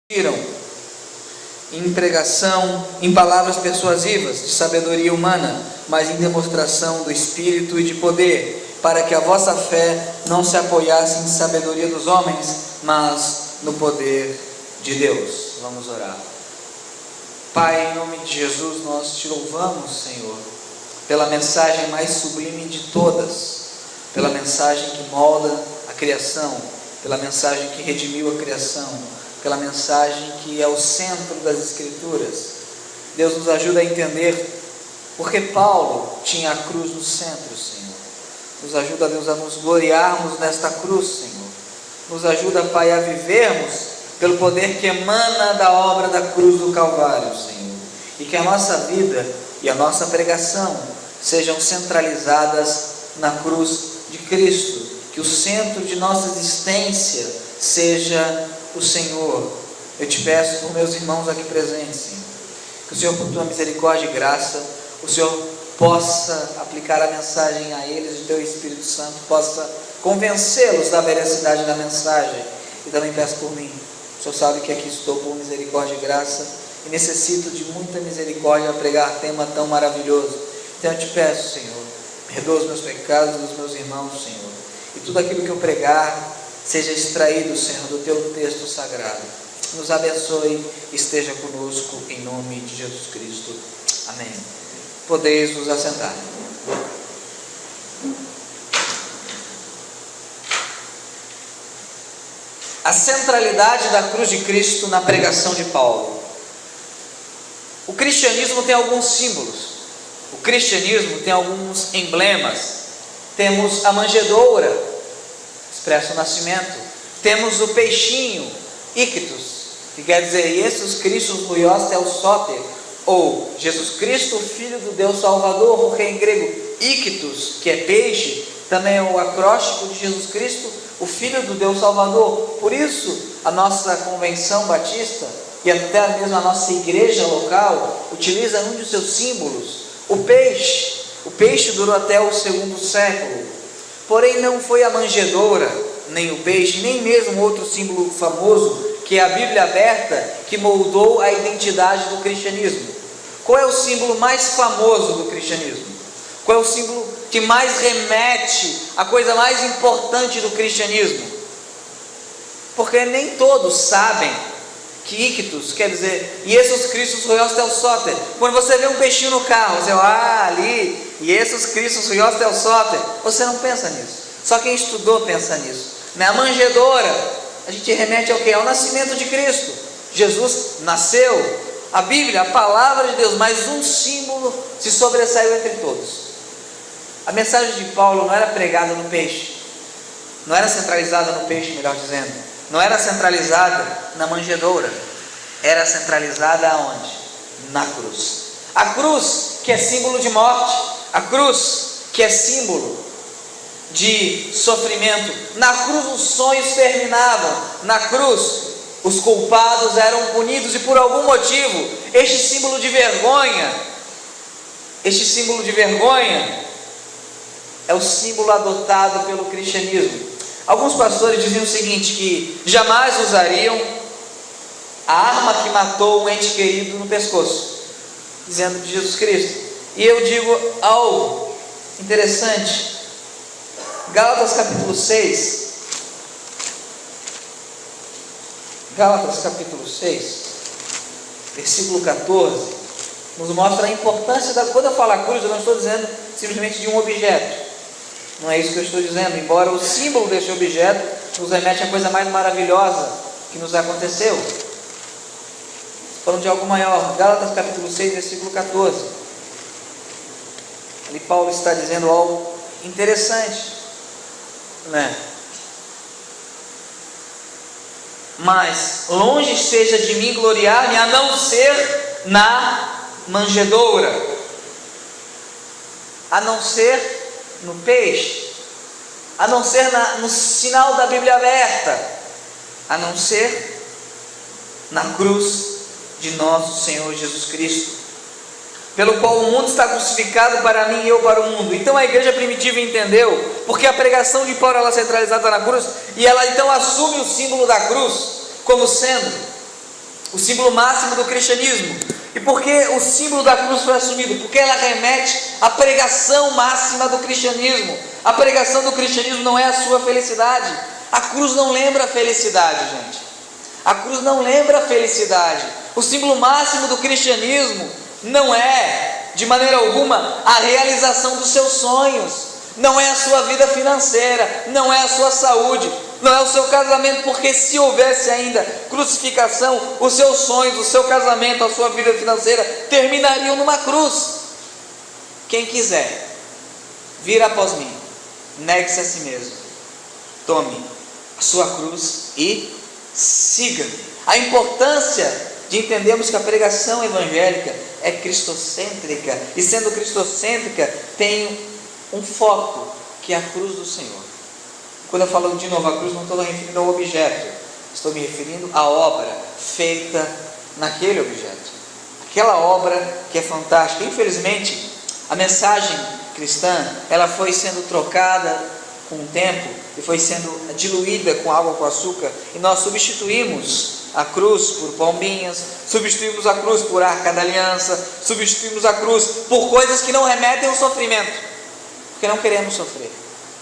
Em pregação, em palavras persuasivas, de sabedoria humana, mas em demonstração do Espírito e de poder, para que a vossa fé não se apoiasse em sabedoria dos homens, mas no poder de Deus. Vamos orar. Pai, em nome de Jesus, nós te louvamos, Senhor, pela mensagem mais sublime de todas, pela mensagem que molda a criação, pela mensagem que redimiu a criação, pela mensagem que é o centro das Escrituras. Deus nos ajuda a entender porque Paulo tinha a cruz no centro, Senhor. Nos ajuda, Deus, a nos gloriarmos nesta cruz, Senhor. Nos ajuda, Pai, a vivermos pelo poder que emana da obra da cruz do Calvário, Senhor. E que a nossa vida e a nossa pregação sejam centralizadas na cruz de Cristo. Que o centro de nossa existência seja o Senhor. Eu te peço por meus irmãos aqui presentes, Senhor, que o Senhor, por tua misericórdia e graça, o Senhor possa aplicar a mensagem a eles, o teu Espírito Santo possa convencê-los da veracidade da mensagem. E também peço por mim. O Senhor sabe que aqui estou por misericórdia e graça e necessito de muita misericórdia a pregar tema tão maravilhoso. Então eu te peço, Senhor, perdoa os meus pecados e dos meus irmãos, Senhor, e tudo aquilo que eu pregar seja extraído, Senhor, do teu texto sagrado. Nos abençoe, esteja conosco, em nome de Jesus Cristo. Amém. Podeis vos assentar. A centralidade da cruz de Cristo na pregação de Paulo. O cristianismo tem alguns símbolos. O cristianismo tem alguns emblemas. Temos a manjedoura, expressa o nascimento. Temos o peixinho, ictus, que quer dizer Jesus Christus Huios Theos Soter, ou Jesus Cristo, Filho do Deus Salvador, porque em grego ictus, que é peixe, também é o acróstico de Jesus Cristo, o Filho do Deus Salvador. Por isso a nossa convenção batista e até mesmo a nossa igreja local utiliza um de seus símbolos, o peixe. O peixe durou até o 2º século. Porém não foi a manjedoura, nem o peixe, nem mesmo outro símbolo famoso, que é a Bíblia aberta, que moldou a identidade do cristianismo. Qual é o símbolo mais famoso do cristianismo? Qual é o símbolo que mais remete à coisa mais importante do cristianismo? Porque nem todos sabem que ictus quer dizer Jesus Christus Huios Theos Soter. Quando você vê um peixinho no carro, você ali, Jesus Christus Huios Theos Soter, você não pensa nisso. Só quem estudou pensa nisso. Na manjedoura, a gente remete ao que? Ao nascimento de Cristo. Jesus nasceu. A Bíblia, a palavra de Deus, mais um símbolo se sobressaiu entre todos. A mensagem de Paulo não era pregada no peixe, não era centralizada no peixe, melhor dizendo, não era centralizada na manjedoura, era centralizada aonde? Na cruz. A cruz, que é símbolo de morte, a cruz, que é símbolo de sofrimento. Na cruz os sonhos terminavam, na cruz os culpados eram punidos, e por algum motivo este símbolo de vergonha é o símbolo adotado pelo cristianismo. Alguns pastores diziam o seguinte, que jamais usariam a arma que matou um ente querido no pescoço, dizendo de Jesus Cristo. E eu digo algo interessante. Gálatas capítulo 6, versículo 14, nos mostra a importância da... Quando eu falo cruz, eu não estou dizendo simplesmente de um objeto, não é isso que eu estou dizendo, embora o símbolo desse objeto nos remete à coisa mais maravilhosa que nos aconteceu. Falando de algo maior. Gálatas capítulo 6, versículo 14, ali Paulo está dizendo algo interessante, né? Mas longe esteja de mim gloriar-me, a não ser na manjedoura, a não ser no peixe, a não ser no sinal da Bíblia aberta, a não ser na cruz de nosso Senhor Jesus Cristo, pelo qual o mundo está crucificado para mim e eu para o mundo. Então a igreja primitiva entendeu, porque a pregação de Paulo ela é centralizada na cruz, e ela então assume o símbolo da cruz como sendo o símbolo máximo do cristianismo. E por que o símbolo da cruz foi assumido? Porque ela remete à pregação máxima do cristianismo. A pregação do cristianismo não é a sua felicidade. A cruz não lembra a felicidade, gente. A cruz não lembra a felicidade. O símbolo máximo do cristianismo não é, de maneira alguma, a realização dos seus sonhos. Não é a sua vida financeira, não é a sua saúde, não é o seu casamento, porque se houvesse ainda crucificação, os seus sonhos, o seu casamento, a sua vida financeira terminariam numa cruz. Quem quiser vir após mim, negue-se a si mesmo, tome a sua cruz e siga-me. A importância de entendermos que a pregação evangélica é cristocêntrica, e sendo cristocêntrica tem um foco, que é a cruz do Senhor. Quando eu falo de novo a cruz, não estou me referindo ao objeto, estou me referindo à obra feita naquele objeto, aquela obra que é fantástica. Infelizmente, a mensagem cristã, ela foi sendo trocada com o tempo, e foi sendo diluída com água com açúcar, e nós substituímos a cruz por pombinhas, substituímos a cruz por arca da aliança, substituímos a cruz por coisas que não remetem ao sofrimento, porque não queremos sofrer.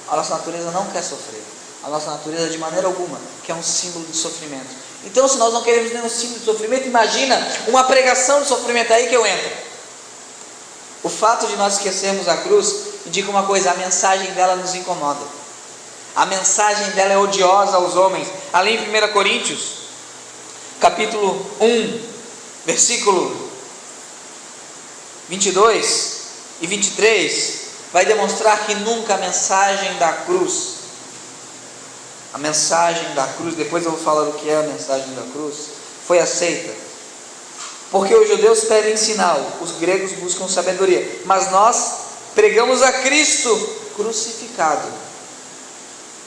A nossa natureza não quer sofrer. A nossa natureza, de maneira alguma, quer um símbolo de sofrimento. Então, se nós não queremos nenhum símbolo de sofrimento, imagina uma pregação de sofrimento. Aí que eu entro. O fato de nós esquecermos a cruz indica uma coisa: a mensagem dela nos incomoda. A mensagem dela é odiosa aos homens. Ali em 1 Coríntios, capítulo 1, versículo 22 e 23, vai demonstrar que nunca a mensagem da cruz, depois eu vou falar o que é a mensagem da cruz, foi aceita. Porque os judeus pedem sinal, os gregos buscam sabedoria, mas nós pregamos a Cristo crucificado,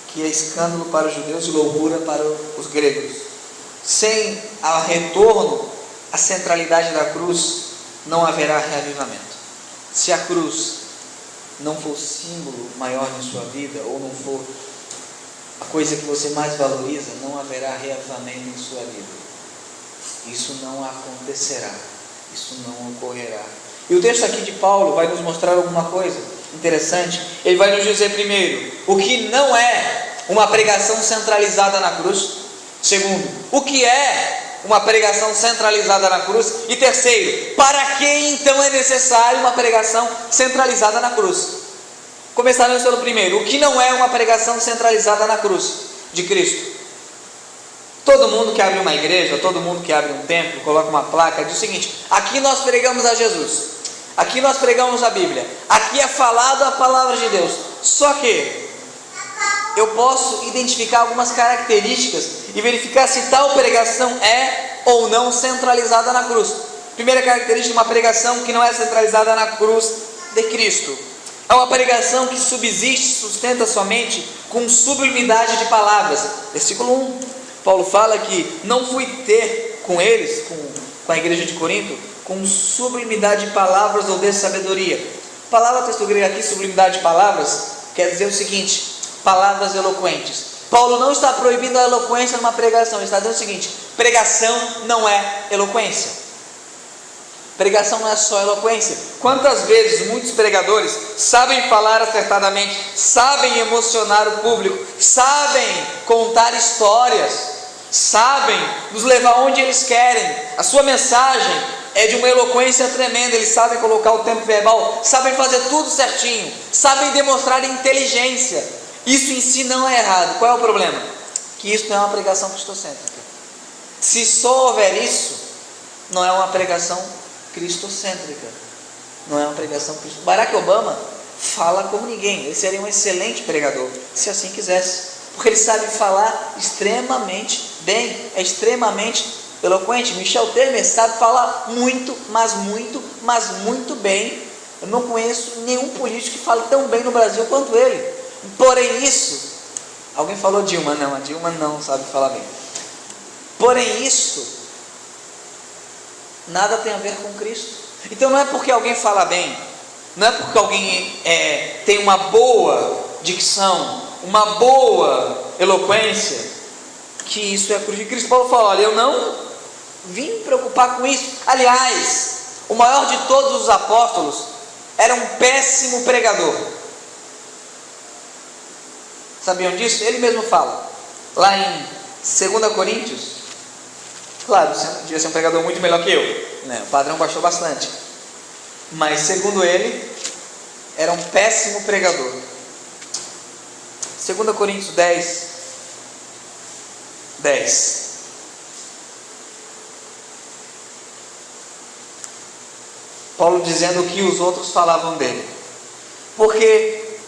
que é escândalo para os judeus e loucura para os gregos. Sem a retorno à centralidade da cruz, não haverá reavivamento. Se a cruz não for o símbolo maior de sua vida, ou não for a coisa que você mais valoriza, não haverá reavivamento em sua vida. Isso não acontecerá, isso não ocorrerá. E o texto aqui de Paulo vai nos mostrar alguma coisa interessante. Ele vai nos dizer, primeiro, o que não é uma pregação centralizada na cruz. Segundo, o que é uma pregação centralizada na cruz. E terceiro, para que então é necessário uma pregação centralizada na cruz? Começaremos pelo primeiro, o que não é uma pregação centralizada na cruz de Cristo. Todo mundo que abre uma igreja, todo mundo que abre um templo, coloca uma placa, diz o seguinte: aqui nós pregamos a Jesus, aqui nós pregamos a Bíblia, aqui é falado a palavra de Deus. Só que eu posso identificar algumas características e verificar se tal pregação é ou não centralizada na cruz. Primeira característica de uma pregação que não é centralizada na cruz de Cristo: é uma pregação que subsiste, sustenta somente com sublimidade de palavras. Versículo 1, Paulo fala que não fui ter com eles, com a igreja de Corinto, com sublimidade de palavras ou de sabedoria. A palavra texto grego aqui, sublimidade de palavras, quer dizer o seguinte: palavras eloquentes. Paulo não está proibindo a eloquência numa pregação, ele está dizendo o seguinte: pregação não é eloquência. Pregação não é só eloquência. Quantas vezes muitos pregadores sabem falar acertadamente, sabem emocionar o público, sabem contar histórias, sabem nos levar onde eles querem, a sua mensagem é de uma eloquência tremenda, eles sabem colocar o tempo verbal, sabem fazer tudo certinho, sabem demonstrar inteligência. Isso em si não é errado. Qual é o problema? Que isso não é uma pregação cristocêntrica. Se só houver isso, não é uma pregação cristocêntrica, não é uma pregação cristocêntrica. Barack Obama fala como ninguém, ele seria um excelente pregador, se assim quisesse, porque ele sabe falar extremamente bem, é extremamente eloquente. Michel Temer sabe falar muito, mas muito bem. Eu não conheço nenhum político que fale tão bem no Brasil quanto ele. Porém isso, alguém falou Dilma, não, a Dilma não sabe falar bem. Porém isso, nada tem a ver com Cristo. Então não é porque alguém fala bem, não é porque alguém tem uma boa dicção, uma boa eloquência, que isso é a cruz de Cristo. Paulo fala: olha, eu não vim me preocupar com isso. Aliás, o maior de todos os apóstolos era um péssimo pregador. Sabiam disso? Ele mesmo fala, lá em 2 Coríntios. Claro, você devia ser um pregador muito melhor que eu, né? O padrão baixou bastante. Mas segundo ele, era um péssimo pregador. 2 Coríntios 10. Paulo dizendo o que os outros falavam dele. Porque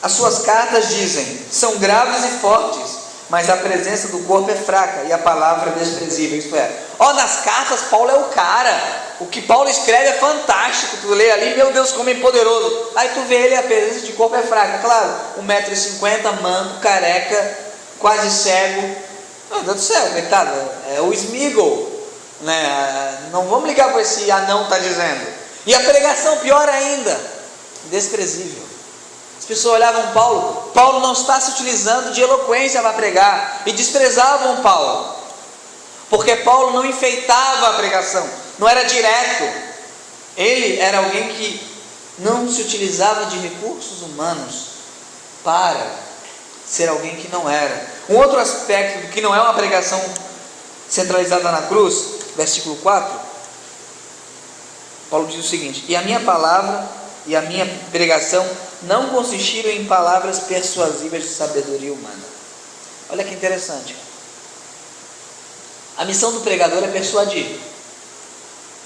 as suas cartas dizem, são graves e fortes, mas a presença do corpo é fraca e a palavra é desprezível. Isto é, nas cartas Paulo é o cara. O que Paulo escreve é fantástico. Tu lê ali, meu Deus, como é poderoso. Aí tu vê ele, a presença de corpo é fraca. Claro, 1,50 m, manco, careca, quase cego. Meu Deus do céu, coitado, é o Smigol, né? Não vamos ligar para esse anão está dizendo. E a pregação, pior ainda, desprezível. As pessoas olhavam Paulo não está se utilizando de eloquência para pregar, e desprezavam Paulo, porque Paulo não enfeitava a pregação, não era direto. Ele era alguém que não se utilizava de recursos humanos para ser alguém que não era. Um outro aspecto do que não é uma pregação centralizada na cruz, versículo 4, Paulo diz o seguinte: e a minha palavra e a minha pregação não consistiram em palavras persuasivas de sabedoria humana. Olha que interessante. A missão do pregador é persuadir.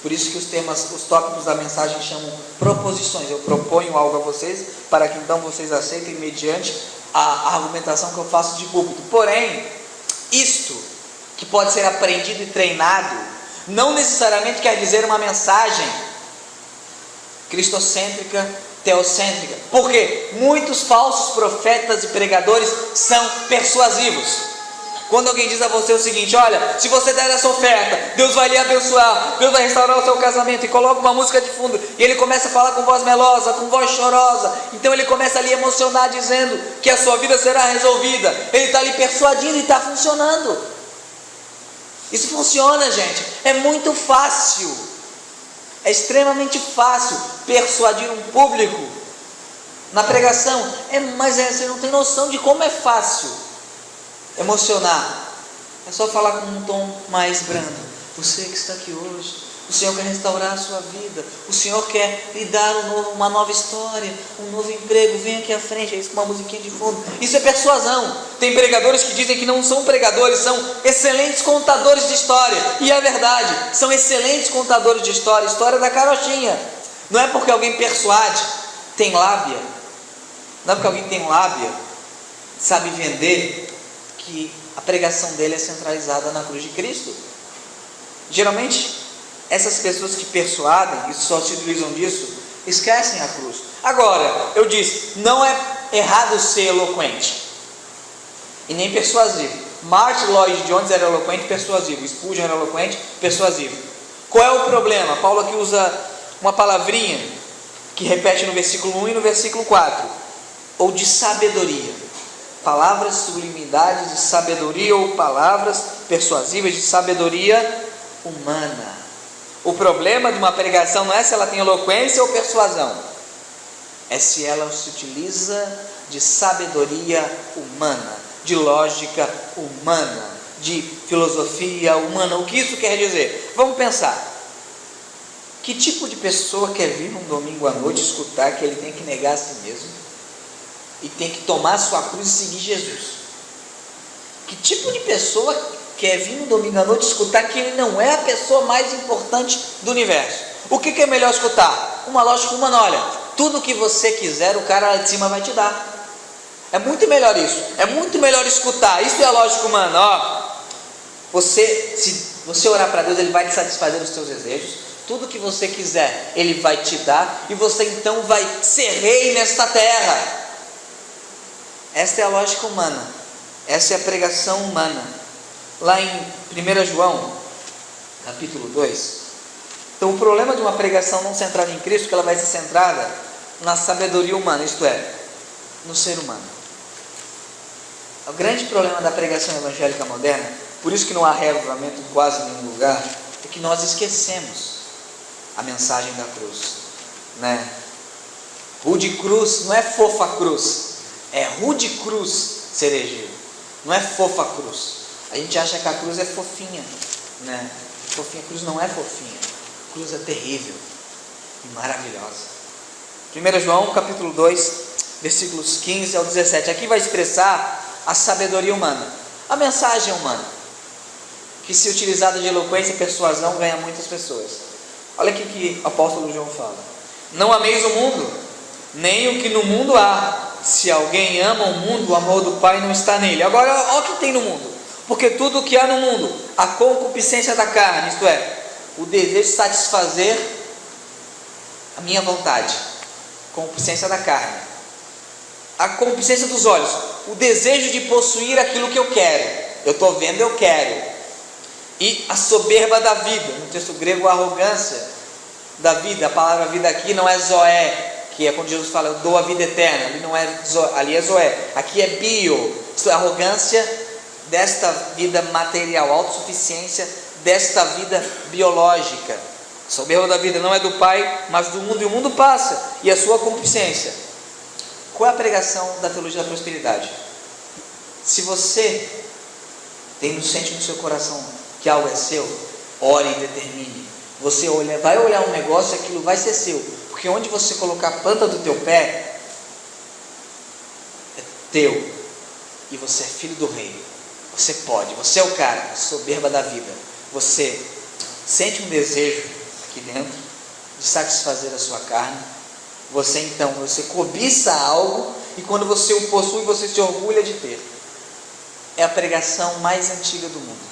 Por isso que os tópicos da mensagem chamam proposições. Eu proponho algo a vocês, para que então vocês aceitem mediante a argumentação que eu faço de púlpito. Porém, isto que pode ser aprendido e treinado, não necessariamente quer dizer uma mensagem cristocêntrica, teocêntrica, porque muitos falsos profetas e pregadores são persuasivos. Quando alguém diz a você o seguinte: olha, se você der essa oferta, Deus vai lhe abençoar, Deus vai restaurar o seu casamento, e coloca uma música de fundo, e ele começa a falar com voz melosa, com voz chorosa, então ele começa a lhe emocionar, dizendo que a sua vida será resolvida. Ele está lhe persuadindo e está funcionando. Isso funciona, gente, é muito fácil, é extremamente fácil persuadir um público na pregação, mas você não tem noção de como é fácil emocionar. É só falar com um tom mais brando. Você que está aqui hoje, o Senhor quer restaurar a sua vida, o Senhor quer lhe dar uma nova história, um novo emprego, vem aqui à frente, é isso, com uma musiquinha de fundo. Isso é persuasão. Tem pregadores que dizem que não são pregadores, são excelentes contadores de história, e é verdade, são excelentes contadores de história, história da carochinha. Não é porque alguém persuade, tem lábia, não é porque alguém tem lábia, sabe vender, que a pregação dele é centralizada na cruz de Cristo. Geralmente, essas pessoas que persuadem e só se utilizam disso, esquecem a cruz. Agora, eu disse, não é errado ser eloquente e nem persuasivo. Martin Lloyd Jones era eloquente e persuasivo, Spurgeon era eloquente e persuasivo. Qual é o problema? Paulo aqui usa uma palavrinha que repete no versículo 1 e no versículo 4, ou de sabedoria. Palavras sublimidades de sabedoria, ou palavras persuasivas de sabedoria humana. O problema de uma pregação não é se ela tem eloquência ou persuasão, é se ela se utiliza de sabedoria humana, de lógica humana, de filosofia humana. O que isso quer dizer? Vamos pensar. Que tipo de pessoa quer vir num domingo à noite escutar que ele tem que negar a si mesmo e tem que tomar a sua cruz e seguir Jesus? Que tipo de pessoa quer vir no domingo à noite escutar que ele não é a pessoa mais importante do universo? O que é melhor escutar? Uma lógica humana. Olha, tudo que você quiser, o cara lá de cima vai te dar. É muito melhor isso. É muito melhor escutar. Isso é a lógica humana. Se você orar para Deus, Ele vai te satisfazer os teus desejos. Tudo que você quiser, Ele vai te dar. E você então vai ser rei nesta terra. Esta é a lógica humana, essa é a pregação humana. Lá em 1 João, capítulo 2, então o problema de uma pregação não centrada em Cristo é que ela vai ser centrada na sabedoria humana, isto é, no ser humano. O grande problema da pregação evangélica moderna, por isso que não há reavivamento em quase nenhum lugar, que nós esquecemos a mensagem da cruz, né? Rude cruz, não é fofa cruz, é rude cruz cerejeiro, não é fofa cruz. A gente acha que a cruz é fofinha, né? Fofinha, a cruz não é fofinha, a cruz é terrível e maravilhosa. 1 João capítulo 2, versículos 15 ao 17, aqui vai expressar a sabedoria humana, a mensagem humana, que se utilizada de eloquência e persuasão ganha muitas pessoas. Olha aqui que o apóstolo João fala: não ameis o mundo, nem o que no mundo há. Se alguém ama o mundo, o amor do Pai não está nele. Agora, olha o que tem no mundo, porque tudo o que há no mundo, a concupiscência da carne, isto é, o desejo de satisfazer a minha vontade, concupiscência da carne, a concupiscência dos olhos, o desejo de possuir aquilo que eu quero, eu estou vendo, eu quero, e a soberba da vida, no texto grego a arrogância da vida, a palavra vida aqui não é zoé, que é quando Jesus fala eu dou a vida eterna, ali não é zoé, ali é zoé, aqui é bio, isto é, arrogância desta vida material, autossuficiência desta vida biológica. A soberba da vida não é do Pai, mas do mundo, e o mundo passa, e a sua concupiscência. Qual é a pregação da teologia da prosperidade? Se você sente no seu coração que algo é seu, ore e determine. Você vai olhar um negócio, aquilo vai ser seu, porque onde você colocar a planta do teu pé é teu, e você é filho do rei, você pode, você é o cara, soberba da vida, você sente um desejo aqui dentro de satisfazer a sua carne, você cobiça algo, e quando você o possui, você se orgulha de ter. É a pregação mais antiga do mundo.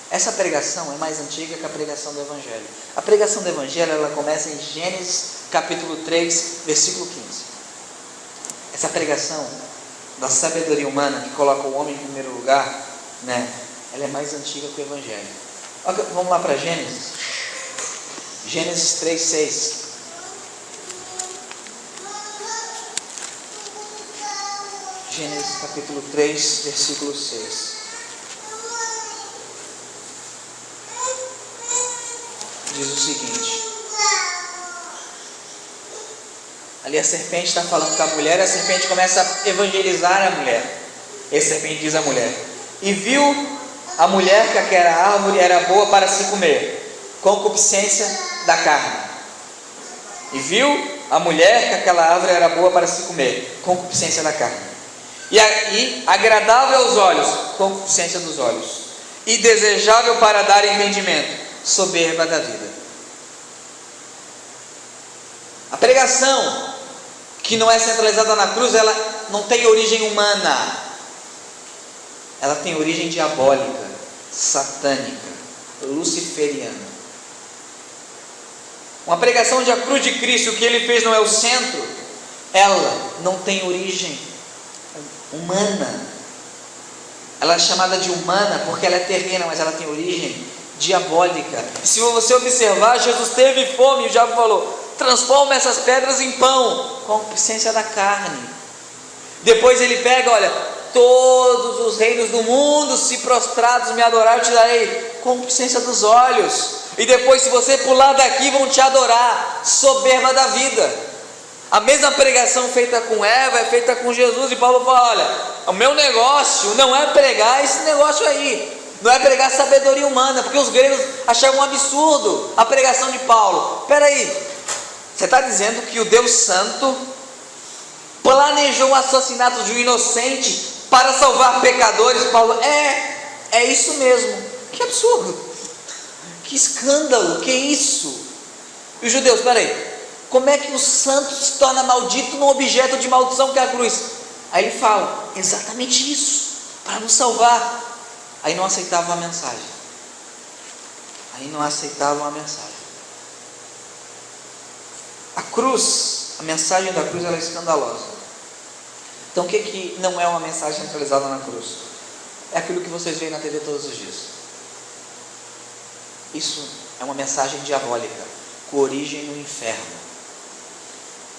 Essa pregação é mais antiga que a pregação do Evangelho. A pregação do Evangelho, ela começa em Gênesis capítulo 3, versículo 15. Essa pregação da sabedoria humana, que coloca o homem em primeiro lugar, né? Ela é mais antiga que o Evangelho. Vamos lá para Gênesis. Gênesis 3, 6. Gênesis capítulo 3, versículo 6. Diz o seguinte: ali a serpente está falando com a mulher, a serpente começa a evangelizar a mulher. E a serpente diz à mulher: e viu a mulher que aquela árvore era boa para se comer, concupiscência da carne. E viu a mulher que aquela árvore era boa para se comer, concupiscência da carne. E agradável aos olhos, concupiscência dos olhos. E desejável para dar entendimento, soberba da vida. A pregação que não é centralizada na cruz, ela não tem origem humana, ela tem origem diabólica, satânica, luciferiana. Uma pregação onde a cruz de Cristo, o que ele fez não é o centro, ela não tem origem humana. Ela é chamada de humana porque ela é terrena, mas ela tem origem diabólica. Se você observar, Jesus teve fome e o diabo falou: transforma essas pedras em pão, concupiscência da carne. Depois ele pega, olha, todos os reinos do mundo, se prostrados me adorar, eu te darei, concupiscência dos olhos. E depois, se você pular daqui, vão te adorar, soberba da vida. A mesma pregação feita com Eva é feita com Jesus, e Paulo fala: olha, o meu negócio não é pregar esse negócio aí, não é pregar sabedoria humana, porque os gregos achavam um absurdo a pregação de Paulo. Espera aí, você está dizendo que o Deus Santo planejou o assassinato de um inocente para salvar pecadores? Paulo: é isso mesmo. Que absurdo, que escândalo, que isso? E os judeus: espera aí, como é que o santo se torna maldito num objeto de maldição que é a cruz? Aí ele fala: exatamente isso, para nos salvar. Aí não aceitavam a mensagem. A cruz, a mensagem da cruz, ela é escandalosa. Então o que não é uma mensagem centralizada na cruz? É aquilo que vocês veem na TV todos os dias. Isso é uma mensagem diabólica, com origem no inferno.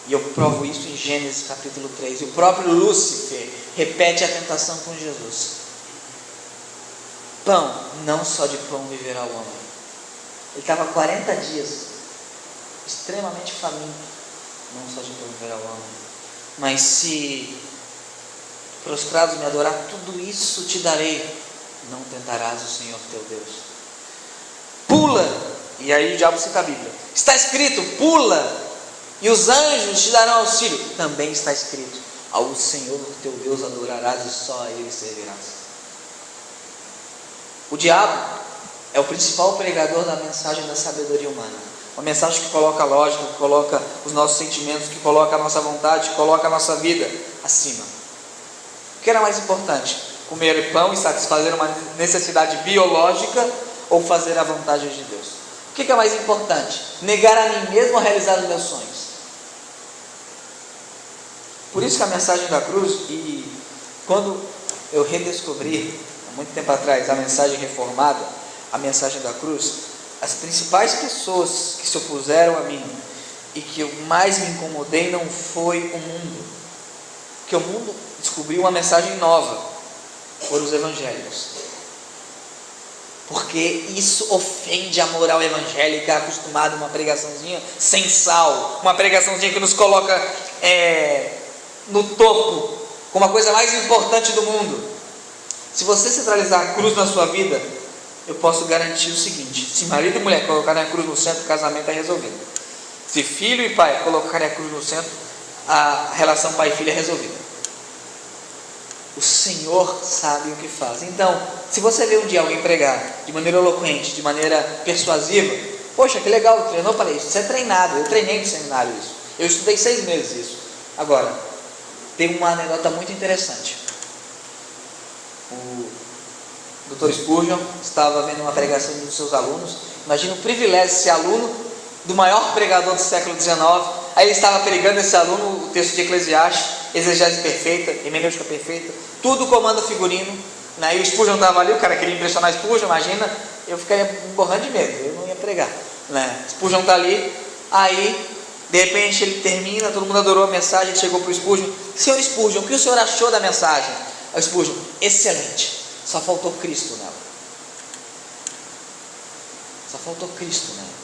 E eu provo isso em Gênesis capítulo 3. E o próprio Lúcifer repete a tentação com Jesus. Pão, não só de pão viverá o homem, Ele estava 40 dias, extremamente faminto, não só de prover ao homem, mas se prostrados me adorar, tudo isso te darei, não tentarás o Senhor teu Deus. Pula, e aí o diabo cita a Bíblia, está escrito, pula, e os anjos te darão auxílio, também está escrito, ao Senhor teu Deus adorarás e só a Ele servirás. O diabo é o principal pregador da mensagem da sabedoria humana, uma mensagem que coloca a lógica, que coloca os nossos sentimentos, que coloca a nossa vontade, que coloca a nossa vida acima. O que era mais importante? Comer pão e satisfazer uma necessidade biológica ou fazer a vontade de Deus? O que é mais importante? Negar a mim mesmo ou realizar os meus sonhos? Por isso que a mensagem da cruz, e quando eu redescobri, há muito tempo atrás, a mensagem reformada, a mensagem da cruz, as principais pessoas que se opuseram a mim e que eu mais me incomodei não foi o mundo, porque o mundo descobriu uma mensagem nova, foram os evangélicos, porque isso ofende a moral evangélica, acostumada a uma pregaçãozinha sem sal, uma pregaçãozinha que nos coloca no topo, como a coisa mais importante do mundo. Se você centralizar a cruz na sua vida, eu posso garantir o seguinte: se marido e mulher colocarem a cruz no centro, o casamento é resolvido. Se filho e pai colocarem a cruz no centro, a relação pai e filho é resolvida. O Senhor sabe o que faz. Então, se você vê um dia alguém pregar de maneira eloquente, de maneira persuasiva, poxa, que legal, treinou para isso. Isso é treinado, eu treinei no seminário isso. Eu estudei 6 meses isso. Agora, tem uma anedota muito interessante. O Dr. Spurgeon estava vendo uma pregação dos seus alunos. Imagina o privilégio de ser aluno do maior pregador do século XIX. Aí ele estava pregando esse aluno o texto de Eclesiastes, exegese perfeita, hermenêutica perfeita, tudo comando figurino, né? E o Spurgeon estava ali, o cara queria impressionar Spurgeon, imagina, eu ficaria borrando de medo, eu não ia pregar, né? Spurgeon está ali, aí de repente ele termina, todo mundo adorou a mensagem, ele chegou para o Spurgeon: Senhor Spurgeon, o que o senhor achou da mensagem? Aí o Spurgeon: excelente, só faltou Cristo nela. Só faltou Cristo nela.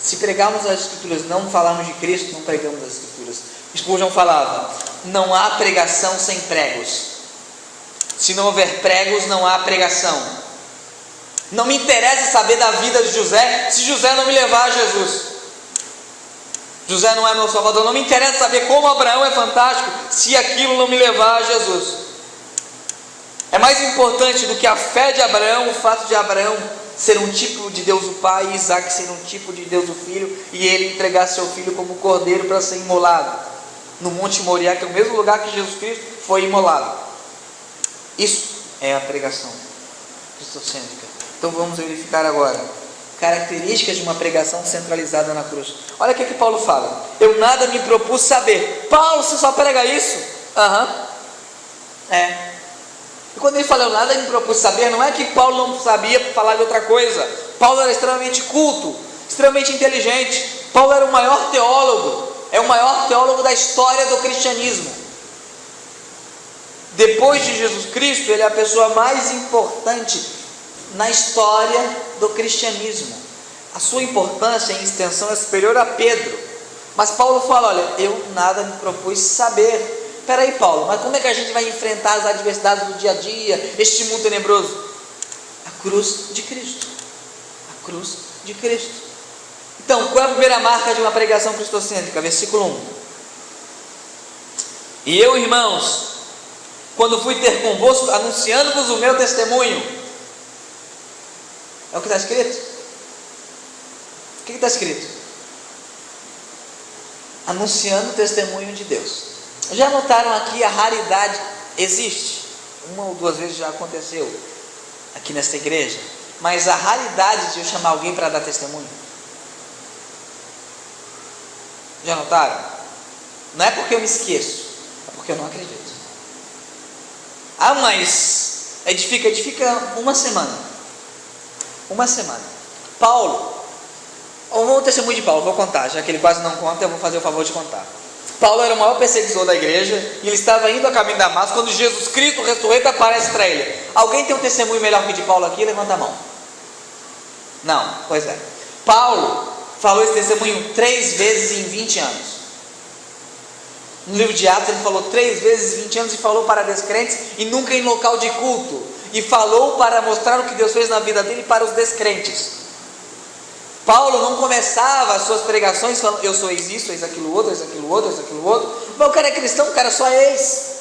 Se pregarmos as Escrituras, não falarmos de Cristo, não pregamos as Escrituras. Spurgeon falava: não há pregação sem pregos. Se não houver pregos, não há pregação. Não me interessa saber da vida de José, se José não me levar a Jesus. José não é meu salvador. Não me interessa saber como Abraão é fantástico, se aquilo não me levar a Jesus. É mais importante do que a fé de Abraão, o fato de Abraão ser um tipo de Deus o Pai, e Isaac ser um tipo de Deus o Filho, e ele entregar seu filho como cordeiro para ser imolado no Monte Moriá, que é o mesmo lugar que Jesus Cristo foi imolado. Isso é a pregação cristocêntrica. Então vamos verificar agora características de uma pregação centralizada na cruz. Olha o que Paulo fala: eu nada me propus saber. Paulo, você só prega isso? E quando ele fala eu nada me propus saber, não é que Paulo não sabia falar de outra coisa. Paulo era extremamente culto, extremamente inteligente. Paulo era o maior teólogo, é o maior teólogo da história do cristianismo. Depois de Jesus Cristo, ele é a pessoa mais importante na história do cristianismo. A sua importância em extensão é superior a Pedro. Mas Paulo fala: olha, eu nada me propus saber. Peraí, Paulo, mas como é que a gente vai enfrentar as adversidades do dia a dia, este mundo tenebroso? A cruz de Cristo. A cruz de Cristo. Então, qual é a primeira marca de uma pregação cristocêntrica? Versículo 1. E eu, irmãos, quando fui ter convosco, anunciando-vos o meu testemunho. É o que está escrito? O que está escrito? Anunciando o testemunho de Deus. Já notaram aqui a raridade? Existe, 1 ou 2 vezes já aconteceu aqui nesta igreja, mas a raridade de eu chamar alguém para dar testemunho. Já notaram? Não é porque eu me esqueço, é porque eu não acredito. Mas edifica uma semana. Paulo, o testemunho de Paulo, vou contar, já que ele quase não conta, eu vou fazer o favor de contar. Paulo era o maior perseguidor da igreja, e ele estava indo a caminho da Damasco, quando Jesus Cristo ressurreto aparece para ele. Alguém tem um testemunho melhor que o de Paulo aqui? Levanta a mão. Não, pois é. Paulo falou esse testemunho 3 vezes em 20 anos. No livro de Atos ele falou 3 vezes em 20 anos e falou para descrentes e nunca em local de culto. E falou para mostrar o que Deus fez na vida dele para os descrentes. Paulo não começava as suas pregações falando, eu sou ex isso, ex aquilo outro, ex aquilo outro, ex aquilo outro. Mas o cara é cristão, o cara só é ex.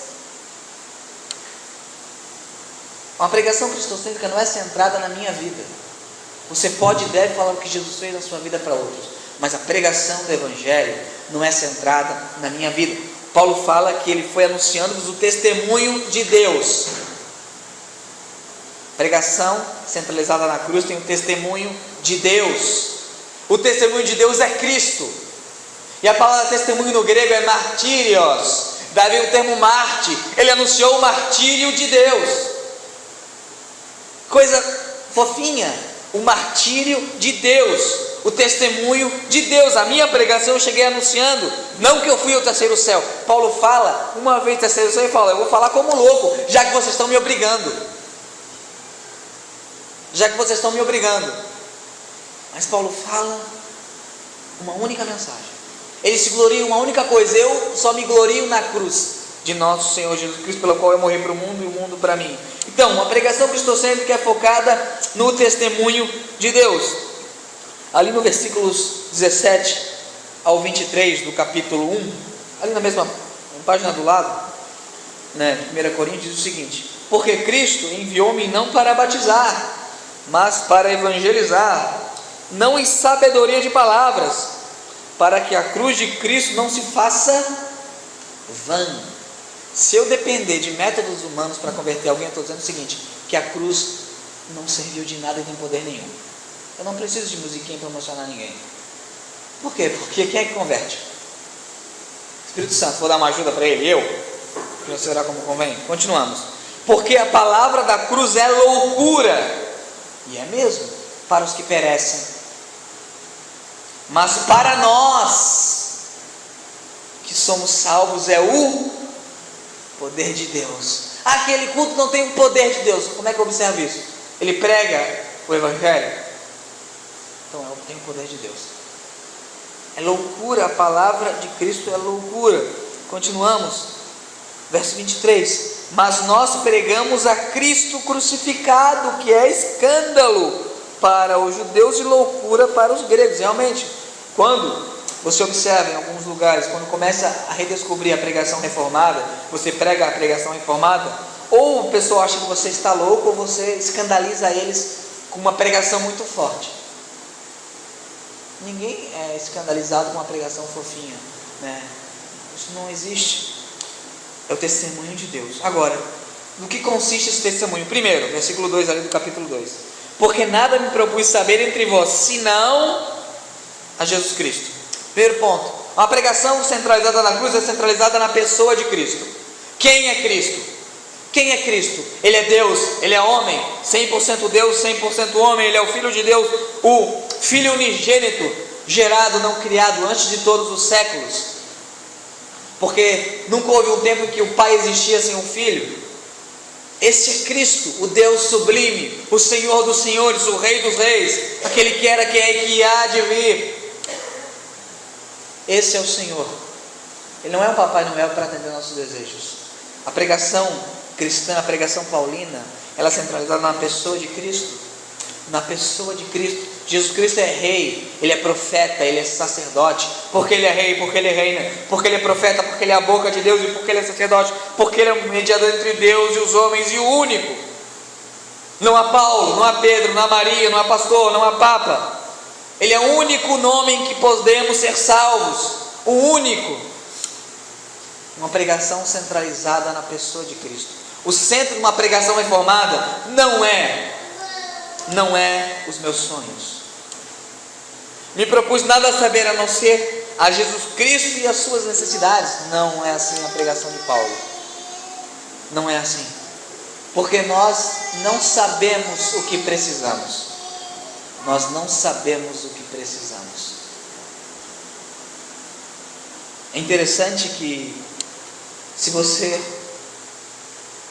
Uma pregação cristocêntrica não é centrada na minha vida. Você pode e deve falar o que Jesus fez na sua vida para outros, mas a pregação do Evangelho não é centrada na minha vida. Paulo fala que ele foi anunciando-vos o testemunho de Deus. Pregação centralizada na cruz tem o testemunho de Deus. O testemunho de Deus é Cristo. E a palavra testemunho no grego é martírios. Daí o termo mártir. Ele anunciou o martírio de Deus. Coisa fofinha. O martírio de Deus. O testemunho de Deus. A minha pregação eu cheguei anunciando. Não que eu fui ao terceiro céu. Paulo fala uma vez terceiro céu e fala, eu vou falar como louco, já que vocês estão me obrigando. Já que vocês estão me obrigando. Mas Paulo fala uma única mensagem. Ele se gloria em uma única coisa. Eu só me glorio na cruz de nosso Senhor Jesus Cristo, pelo qual eu morri para o mundo e o mundo para mim. Então, uma pregação cristocêntrica é focada no testemunho de Deus. Ali no versículos 17 ao 23 do capítulo 1, ali na mesma página do lado, né, 1 Coríntios, diz o seguinte: porque Cristo enviou-me não para batizar, mas para evangelizar, não em sabedoria de palavras, para que a cruz de Cristo não se faça vã. Se eu depender de métodos humanos para converter alguém, eu estou dizendo o seguinte, que a cruz não serviu de nada e tem poder nenhum. Eu não preciso de musiquinha para emocionar ninguém. Por quê? Porque quem é que converte? Espírito Santo. Vou dar uma ajuda para ele? Eu? Já será como convém? Continuamos. Porque a palavra da cruz é loucura, e é mesmo, para os que perecem, mas para nós que somos salvos é o poder de Deus. Aquele culto não tem o poder de Deus. Como é que eu observo isso? Ele prega o Evangelho, então tem o poder de Deus. É loucura, a palavra de Cristo é loucura. Continuamos, verso 23. Mas nós pregamos a Cristo crucificado, que é escândalo para os judeus e loucura para os gregos. Realmente, quando você observa em alguns lugares, quando começa a redescobrir a pregação reformada, você prega a pregação reformada, ou o pessoal acha que você está louco, ou você escandaliza eles com uma pregação muito forte. Ninguém é escandalizado com uma pregação fofinha, né? Isso não existe. É o testemunho de Deus. Agora, no que consiste esse testemunho? Primeiro, versículo 2 ali do capítulo 2. Porque nada me propus saber entre vós, senão a Jesus Cristo. Primeiro ponto, uma pregação centralizada na cruz é centralizada na pessoa de Cristo. Quem é Cristo? Quem é Cristo? Ele é Deus, Ele é homem, 100% Deus, 100% homem. Ele é o Filho de Deus, o Filho unigênito, gerado, não criado, antes de todos os séculos. Porque nunca houve um tempo em que o Pai existia sem um Filho. Esse é Cristo, o Deus sublime, o Senhor dos senhores, o Rei dos reis, aquele que era, que é e que há de vir. Esse é o Senhor. Ele não é um Papai Noel para atender nossos desejos. A pregação cristã, a pregação paulina, ela é centralizada na pessoa de Cristo. Na pessoa de Cristo. Jesus Cristo é rei, Ele é profeta, Ele é sacerdote. Porque Ele é rei, porque Ele reina, porque Ele é profeta, porque Ele é a boca de Deus, e porque Ele é sacerdote, porque Ele é um mediador entre Deus e os homens, e o único. Não há Paulo, não há Pedro, não há Maria, não há pastor, não há Papa. Ele é o único nome em que podemos ser salvos, o único. Uma pregação centralizada na pessoa de Cristo. O centro de uma pregação reformada não é os meus sonhos. Me propus nada a saber a não ser a Jesus Cristo e as suas necessidades. Não é assim a pregação de Paulo. Não é assim. Porque nós não sabemos o que precisamos. Nós não sabemos o que precisamos. É interessante que, se você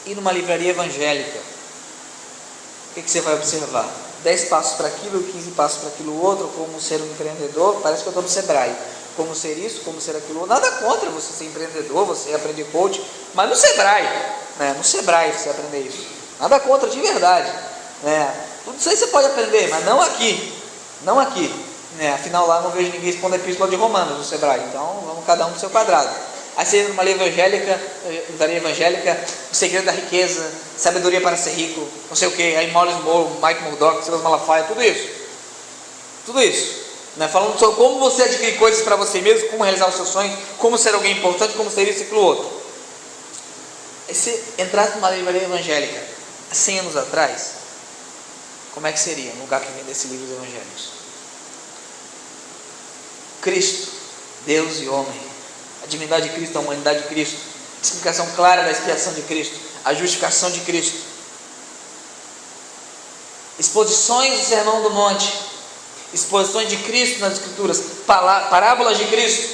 ir numa livraria evangélica, o que você vai observar? 10 passos para aquilo, 15 passos para aquilo outro, como ser um empreendedor. Parece que eu estou no Sebrae. Como ser isso, como ser aquilo. Nada contra você ser empreendedor, você aprender coach, mas no Sebrae, né? No Sebrae você aprender isso. Nada contra, de verdade, né? Tudo isso aí você pode aprender, mas não aqui. Não aqui, né? Afinal lá não vejo ninguém expondo a epístola de Romanos no Sebrae. Então vamos cada um no seu quadrado. Aí você entra numa livraria evangélica, o segredo da riqueza, sabedoria para ser rico, não sei o que, aí Morris Moore, Mike Murdock, Silas Malafaia, tudo isso, né? Falando sobre como você adquirir coisas para você mesmo, como realizar os seus sonhos, como ser alguém importante, como ser isso e aquilo outro. Aí você entrasse numa livraria evangélica 100 anos atrás, como é que seria um lugar que vendesse livros evangélicos? Cristo, Deus e homem, a divindade de Cristo, a humanidade de Cristo, explicação clara da expiação de Cristo, a justificação de Cristo, exposições do Sermão do Monte, exposições de Cristo nas Escrituras, parábolas de Cristo.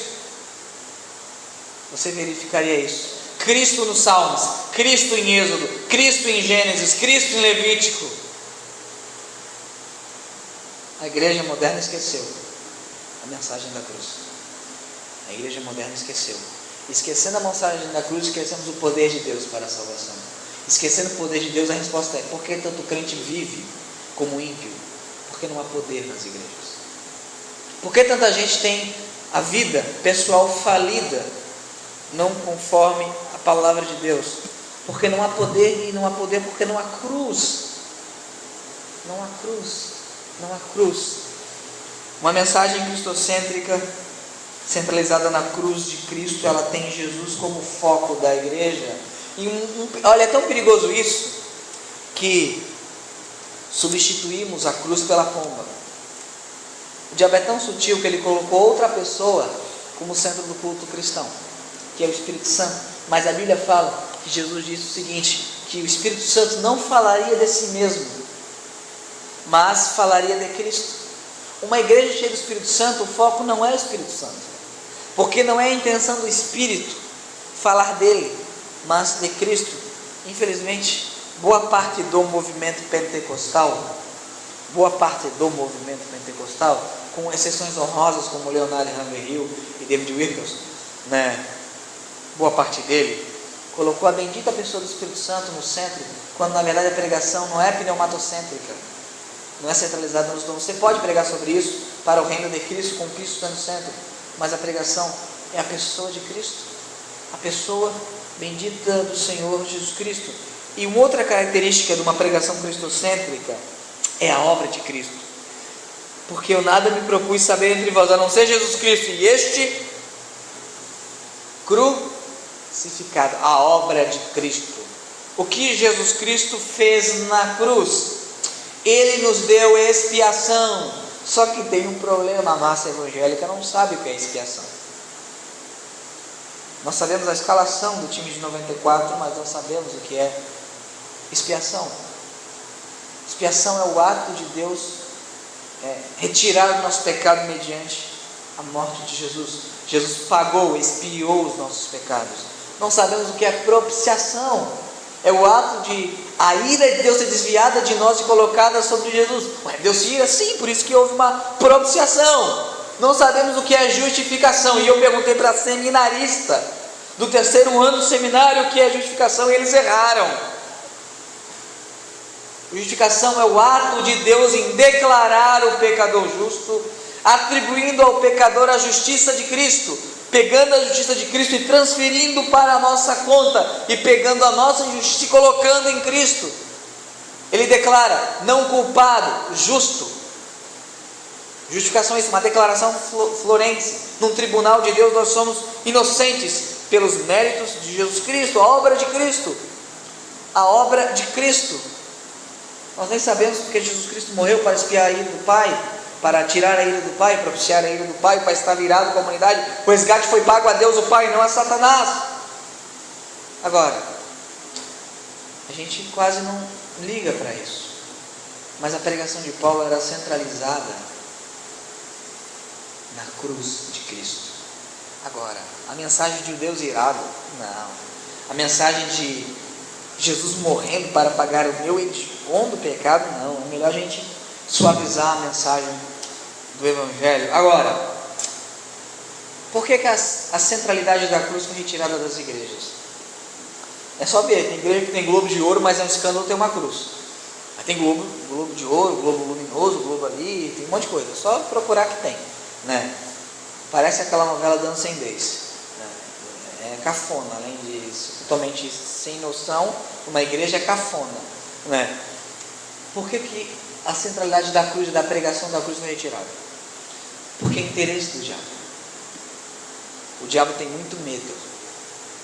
Você verificaria isso. Cristo nos Salmos, Cristo em Êxodo, Cristo em Gênesis, Cristo em Levítico. A igreja moderna esqueceu a mensagem da cruz. A igreja moderna esqueceu. Esquecendo a mensagem da cruz, esquecemos o poder de Deus para a salvação. Esquecendo o poder de Deus, a resposta é: por que tanto crente vive como ímpio? Porque não há poder nas igrejas. Por que tanta gente tem a vida pessoal falida, não conforme a palavra de Deus? Porque não há poder, e não há poder porque não há cruz. Não há cruz. Não há cruz. Uma mensagem cristocêntrica, centralizada na cruz de Cristo, ela tem Jesus como foco da igreja. E olha, é tão perigoso isso, que substituímos a cruz pela pomba. O diabo é tão sutil que ele colocou outra pessoa como centro do culto cristão, que é o Espírito Santo. Mas a Bíblia fala que Jesus disse o seguinte, que o Espírito Santo não falaria de si mesmo, mas falaria de Cristo. Uma igreja cheia do Espírito Santo, o foco não é o Espírito Santo, porque não é a intenção do Espírito falar dele, mas de Cristo. Infelizmente, boa parte do movimento pentecostal, com exceções honrosas como Leonard Ravenhill e David Wilkerson, né? Boa parte dele colocou a bendita pessoa do Espírito Santo no centro, quando na verdade a pregação não é pneumatocêntrica, não é centralizada nos dons. Você pode pregar sobre isso para o reino de Cristo, com Cristo no centro, mas a pregação é a pessoa de Cristo, a pessoa bendita do Senhor Jesus Cristo. E uma outra característica de uma pregação cristocêntrica é a obra de Cristo, porque eu nada me propus saber entre vós, a não ser Jesus Cristo e este crucificado. A obra de Cristo. O que Jesus Cristo fez na cruz? Ele nos deu expiação. Só que tem um problema: a massa evangélica não sabe o que é expiação. Nós sabemos a escalação do time de 94, mas não sabemos o que é expiação. Expiação é o ato de Deus retirar o nosso pecado mediante a morte de Jesus. Jesus pagou, expiou os nossos pecados. Não sabemos o que é propiciação. É o ato de a ira de Deus ser desviada de nós e colocada sobre Jesus. Ué, Deus se ira? Sim, por isso que houve uma propiciação. Não sabemos o que é justificação. E eu perguntei para seminarista do terceiro ano do seminário o que é justificação, e eles erraram. Justificação é o ato de Deus em declarar o pecador justo, atribuindo ao pecador a justiça de Cristo, pegando a justiça de Cristo e transferindo para a nossa conta, e pegando a nossa injustiça e colocando em Cristo. Ele declara não culpado, justo. Justificação é isso, uma declaração florense. Num tribunal de Deus nós somos inocentes pelos méritos de Jesus Cristo, a obra de Cristo. A obra de Cristo. Nós nem sabemos porque Jesus Cristo morreu para expiar a ira do Pai, para tirar a ira do Pai, propiciar a ira do Pai, para estar virado com a humanidade. O resgate foi pago a Deus o Pai, não a Satanás. Agora, a gente quase não liga para isso, mas a pregação de Paulo era centralizada na cruz de Cristo. Agora, a mensagem de um Deus irado, não. A mensagem de Jesus morrendo para pagar o meu hediondo pecado, não. É melhor a gente suavizar a mensagem do Evangelho. Agora, por que a centralidade da cruz foi retirada das igrejas? É só ver, tem igreja que tem globo de ouro, mas é um escândalo ter uma cruz. Aí tem globo de ouro, globo luminoso, globo ali, tem um monte de coisa. É só procurar que tem, né? Parece aquela novela Dando Sem Vez, né? É cafona, além de totalmente sem noção, uma igreja é cafona, né? Por que a centralidade da cruz e da pregação da cruz foi retirada? Porque é interesse do diabo. O diabo tem muito medo.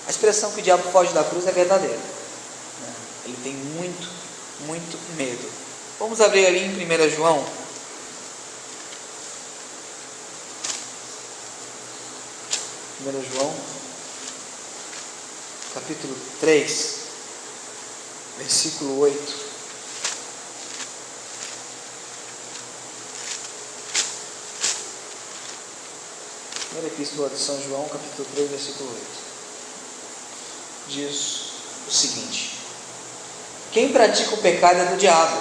A expressão que o diabo foge da cruz é verdadeira, né? Ele tem muito, muito medo. Vamos abrir ali em 1 João. 1 João, capítulo 3, versículo 8. Primeira epístola de São João, capítulo 3, versículo 8. Diz o seguinte: quem pratica o pecado é do diabo.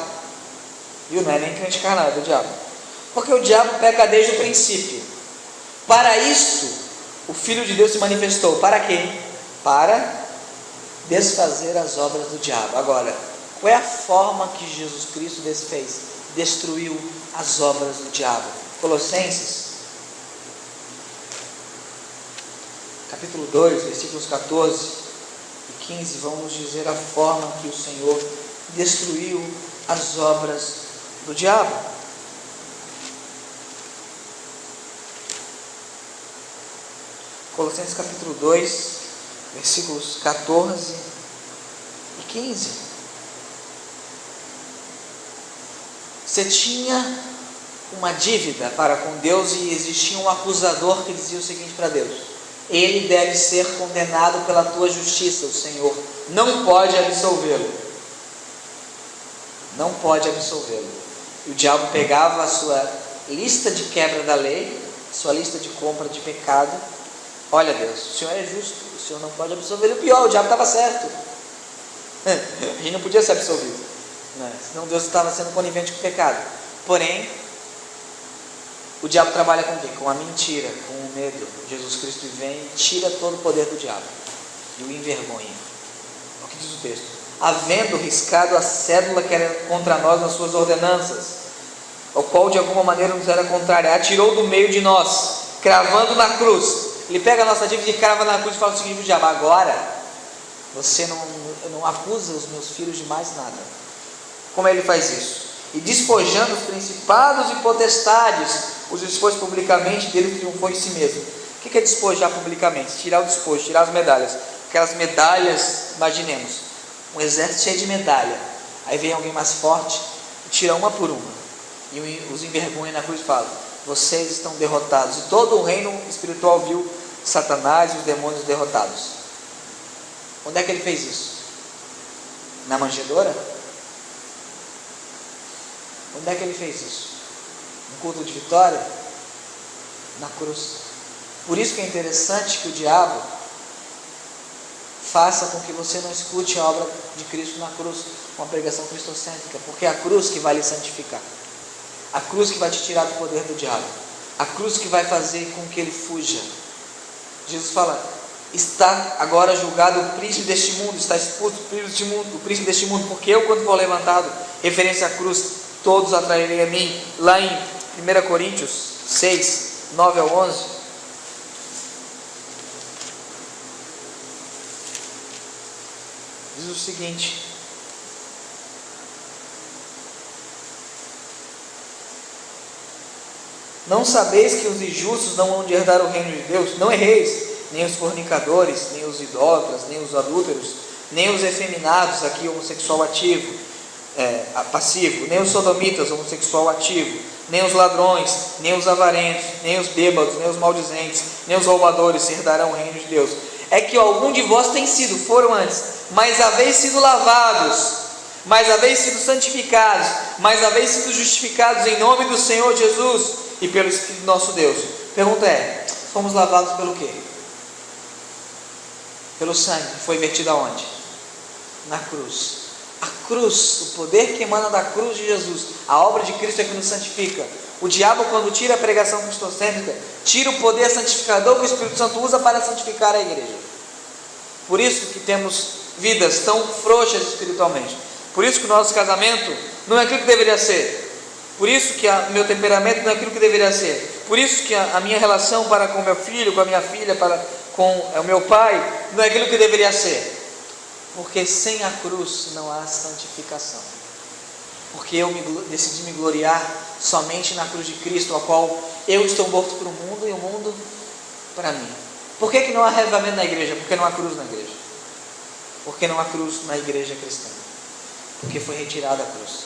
Viu? Não é nem crente carnal, é do diabo. Porque o diabo peca desde o princípio. Para isto, o Filho de Deus se manifestou. Para quê? Para desfazer as obras do diabo. Agora, qual é a forma que Jesus Cristo desfez? Destruiu as obras do diabo. Colossenses, capítulo 2, versículos 14 e 15, vamos dizer a forma que o Senhor destruiu as obras do diabo. Colossenses capítulo 2, versículos 14 e 15. Você tinha uma dívida para com Deus e existia um acusador que dizia o seguinte para Deus: ele deve ser condenado pela tua justiça, o Senhor não pode absolvê-lo. Não pode absolvê-lo. E o diabo pegava a sua lista de quebra da lei, sua lista de compra de pecado. Olha, Deus, o Senhor é justo, o Senhor não pode absolver. O pior, o diabo estava certo. A gente não podia ser absolvido, né? Senão Deus estava sendo conivente com o pecado. Porém, o diabo trabalha com o quê? Com a mentira, com o medo. Jesus Cristo vem e tira todo o poder do diabo e o envergonha. É o que diz o texto: havendo riscado a cédula que era contra nós nas suas ordenanças, ao qual de alguma maneira nos era contrária, atirou do meio de nós, cravando na cruz. Ele pega a nossa dívida e crava na cruz e fala o seguinte: o diabo, agora você não acusa os meus filhos de mais nada. Como ele faz isso? E despojando os principados e potestades, os expôs publicamente, dele triunfou em si mesmo. O que é despojar publicamente? Tirar o despojo, tirar as medalhas. Aquelas medalhas, imaginemos, um exército cheio de medalha. Aí vem alguém mais forte e tira uma por uma. E os envergonha na cruz e fala: vocês estão derrotados. E todo o reino espiritual viu Satanás e os demônios derrotados. Onde é que ele fez isso? Na manjedoura? Onde é que ele fez isso? No culto de vitória? Na cruz. Por isso que é interessante que o diabo faça com que você não escute a obra de Cristo na cruz, uma pregação cristocêntrica, porque é a cruz que vai lhe santificar, a cruz que vai te tirar do poder do diabo, a cruz que vai fazer com que ele fuja. Jesus fala: está agora julgado o príncipe deste mundo, está expulso o príncipe deste mundo, porque eu, quando for levantado, referência à cruz, todos atrairei a mim. Lá em 1 Coríntios 6, 9 ao 11, diz o seguinte: não sabeis que os injustos não vão de herdar o reino de Deus? Não erreis, nem os fornicadores, nem os idólatras, nem os adúlteros, nem os efeminados, aqui homossexual ativo, passivo, nem os sodomitas, homossexual ativo, nem os ladrões, nem os avarentos, nem os bêbados, nem os maldizentes, nem os roubadores herdarão o reino de Deus. É que algum de vós tem sido, foram antes, mas haveis sido lavados, mas haveis sido santificados, mas haveis sido justificados em nome do Senhor Jesus e pelo Espírito de nosso Deus. Pergunta é: fomos lavados pelo quê? Pelo sangue que foi vertido aonde? Na cruz. A cruz, o poder que emana da cruz de Jesus, a obra de Cristo é que nos santifica. O diabo, quando tira a pregação cristocêntrica, tira o poder santificador que o Espírito Santo usa para santificar a igreja. Por isso que temos vidas tão frouxas espiritualmente. Por isso que o nosso casamento não é aquilo que deveria ser. Por isso que o meu temperamento não é aquilo que deveria ser. Por isso que a minha relação para com meu filho, com a minha filha, com o meu pai, não é aquilo que deveria ser. Porque sem a cruz não há santificação. Porque eu decidi me gloriar somente na cruz de Cristo, a qual eu estou morto para o mundo e o mundo para mim. Por que não há avivamento na igreja? Porque não há cruz na igreja. Porque não há cruz na igreja cristã. Porque foi retirada a cruz.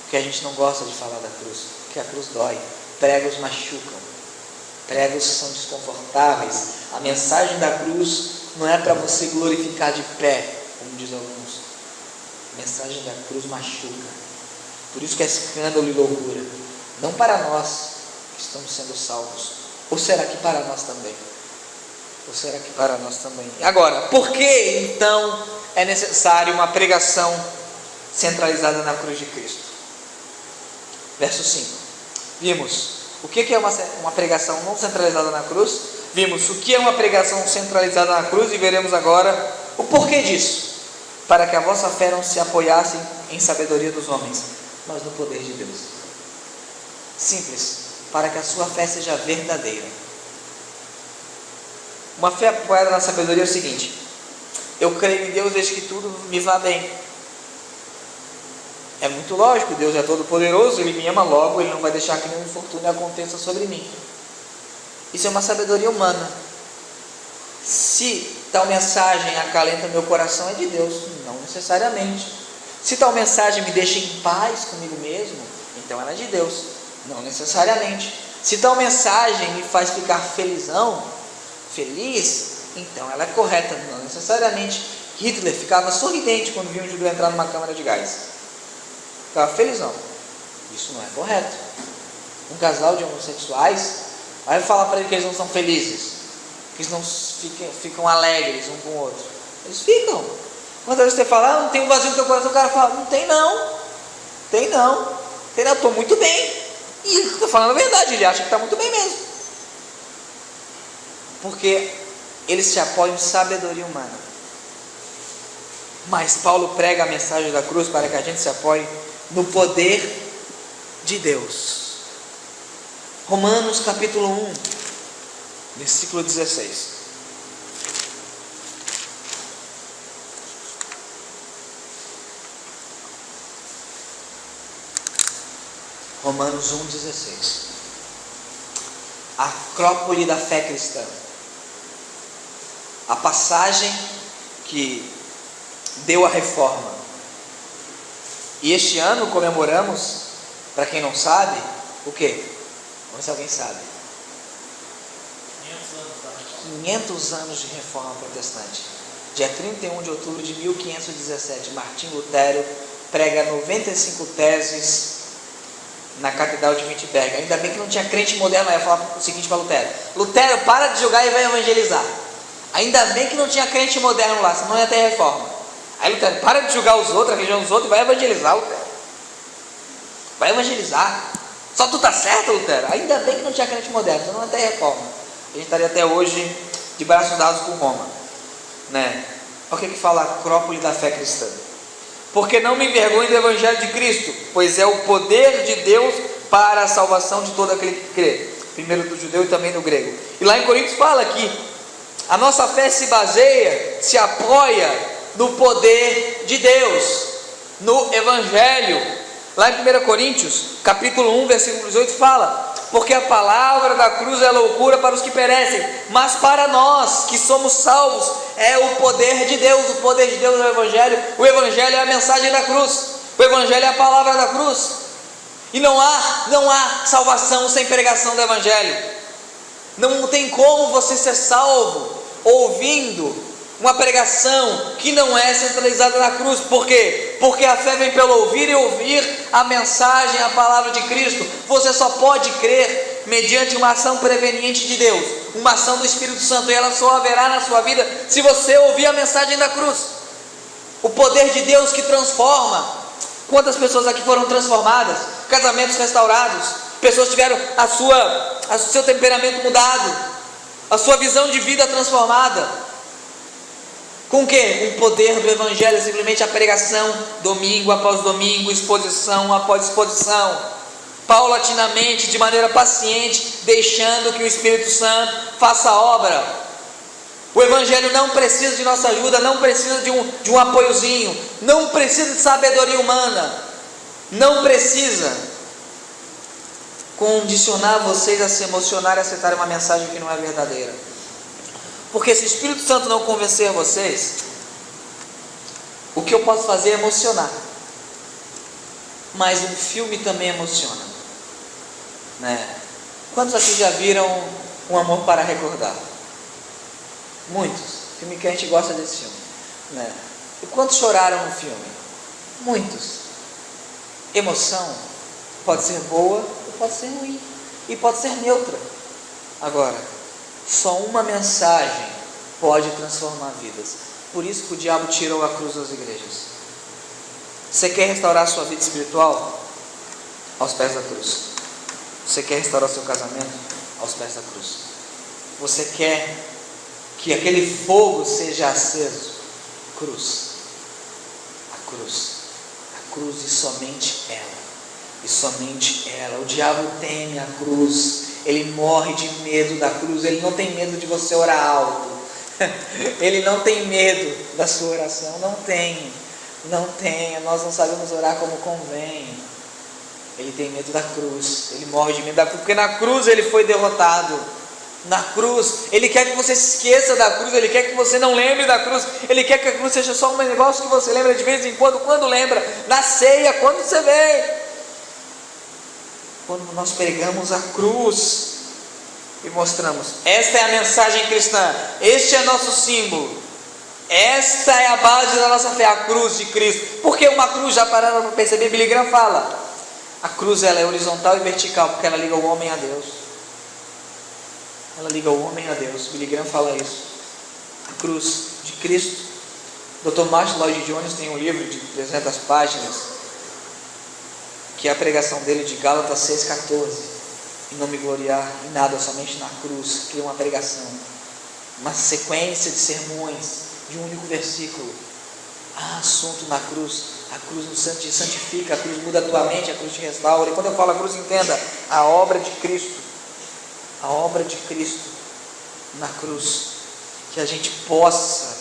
Porque a gente não gosta de falar da cruz. Porque a cruz dói. Pregos machucam. Pregos são desconfortáveis. A mensagem da cruz não é para você glorificar de pé, como diz alguns. A mensagem da cruz machuca. Por isso que é escândalo e loucura. Não para nós que estamos sendo salvos. Ou será que para nós também? Ou será que para nós também? Agora, por que então é necessário uma pregação centralizada na cruz de Cristo? Verso 5. Vimos o que é uma pregação não centralizada na cruz. Vimos o que é uma pregação centralizada na cruz e veremos agora o porquê disso. Para que a vossa fé não se apoiasse em sabedoria dos homens, mas no poder de Deus. Simples. Para que a sua fé seja verdadeira. Uma fé apoiada na sabedoria é o seguinte: eu creio em Deus desde que tudo me vá bem. É muito lógico, Deus é todo poderoso, Ele me ama, logo Ele não vai deixar que nenhum infortúnio aconteça sobre mim. Isso é uma sabedoria humana. Se tal mensagem acalenta meu coração, é de Deus. Não necessariamente. Se tal mensagem me deixa em paz comigo mesmo, então ela é de Deus. Não necessariamente. Se tal mensagem me faz ficar feliz, então ela é correta. Não necessariamente. Hitler ficava sorridente quando via um judeu entrar numa câmara de gás. Ficava felizão. Isso não é correto. Um casal de homossexuais vai falar para ele que eles não são felizes, que eles não ficam alegres um com o outro. Eles ficam. Quantas vezes você fala, não tem um vazio no teu coração, o cara fala, não tem não, estou muito bem. E ele está falando a verdade, ele acha que está muito bem mesmo. Porque eles se apoiam em sabedoria humana. Mas Paulo prega a mensagem da cruz para que a gente se apoie no poder de Deus. Romanos capítulo 1, versículo 16. Romanos 1,16. A acrópole da fé cristã. A passagem que deu a reforma. E este ano comemoramos, para quem não sabe, o quê? Vamos ver se alguém sabe. 500 anos de reforma protestante. Dia 31 de outubro de 1517, Martim Lutero prega 95 teses na Catedral de Wittenberg. Ainda bem que não tinha crente moderno. Eu ia falar o seguinte para Lutero: Lutero, para de julgar e vai evangelizar. Ainda bem que não tinha crente moderno lá, senão ia ter reforma. Aí Lutero, para de julgar os outros, a religião dos outros, e vai evangelizar, Lutero. Vai evangelizar. Só tu tá certo, Lutero? Ainda bem que não tinha crente moderno, senão ia ter reforma. A gente estaria até hoje de braços dados com Roma, né? Olha o que fala a acrópole da fé cristã. Porque não me envergonho do evangelho de Cristo, pois é o poder de Deus para a salvação de todo aquele que crê, primeiro do judeu e também do grego. E lá em Coríntios fala que a nossa fé se baseia, se apoia no poder de Deus, no evangelho. Lá em 1 Coríntios, capítulo 1, versículo 18 fala: porque a palavra da cruz é loucura para os que perecem, mas para nós que somos salvos é o poder de Deus. O poder de Deus é o evangelho. O evangelho é a mensagem da cruz. O evangelho é a palavra da cruz. E não há salvação sem pregação do evangelho. Não tem como você ser salvo ouvindo uma pregação que não é centralizada na cruz. Por quê? Porque a fé vem pelo ouvir, e ouvir a mensagem, a palavra de Cristo. Você só pode crer mediante uma ação preveniente de Deus, uma ação do Espírito Santo, e ela só haverá na sua vida se você ouvir a mensagem da cruz. O poder de Deus que transforma. Quantas pessoas aqui foram transformadas? Casamentos restaurados. Pessoas tiveram o seu temperamento mudado, a sua visão de vida transformada. Com o quê? Com o poder do Evangelho, simplesmente a pregação, domingo após domingo, exposição após exposição, paulatinamente, de maneira paciente, deixando que o Espírito Santo faça a obra. O Evangelho não precisa de nossa ajuda, não precisa de um apoiozinho, não precisa de sabedoria humana, não precisa condicionar vocês a se emocionar e aceitar uma mensagem que não é verdadeira. Porque se o Espírito Santo não convencer vocês, o que eu posso fazer é emocionar. Mas um filme também emociona, né? Quantos aqui já viram Um Amor para Recordar? Muitos. Filme que a gente gosta desse filme, né? E quantos choraram no filme? Muitos. Emoção pode ser boa ou pode ser ruim, e pode ser neutra. Agora, só uma mensagem pode transformar vidas. Por isso que o diabo tirou a cruz das igrejas. Você quer restaurar a sua vida espiritual? Aos pés da cruz. Você quer restaurar o seu casamento? Aos pés da cruz. Você quer que aquele fogo seja aceso? Cruz. A cruz. A cruz e somente ela. E somente ela. O diabo teme a cruz. Ele morre de medo da cruz. Ele não tem medo de você orar alto. Ele não tem medo da sua oração. Não tem. Não tem. Nós não sabemos orar como convém. Ele tem medo da cruz. Ele morre de medo da cruz. Porque na cruz ele foi derrotado. Na cruz. Ele quer que você se esqueça da cruz. Ele quer que você não lembre da cruz. Ele quer que a cruz seja só um negócio que você lembra de vez em quando. Quando lembra? Na ceia. Quando você vem. Quando nós pregamos a cruz e mostramos, esta é a mensagem cristã, este é nosso símbolo, esta é a base da nossa fé, a cruz de Cristo. Por que uma cruz? Já pararam para perceber? Billy Graham fala, a cruz ela é horizontal e vertical, porque ela liga o homem a Deus. Ela liga o homem a Deus. Billy Graham fala isso. A cruz de Cristo. Dr. Martin Lloyd Jones tem um livro de 300 páginas, que é a pregação dele de Gálatas 6,14, e não me gloriar em nada, somente na cruz, que é uma pregação, uma sequência de sermões, de um único versículo. Assunto na cruz, a cruz nos santifica, a cruz muda a tua mente, a cruz te restaura. E quando eu falo a cruz, entenda, a obra de Cristo, a obra de Cristo na cruz, que a gente possa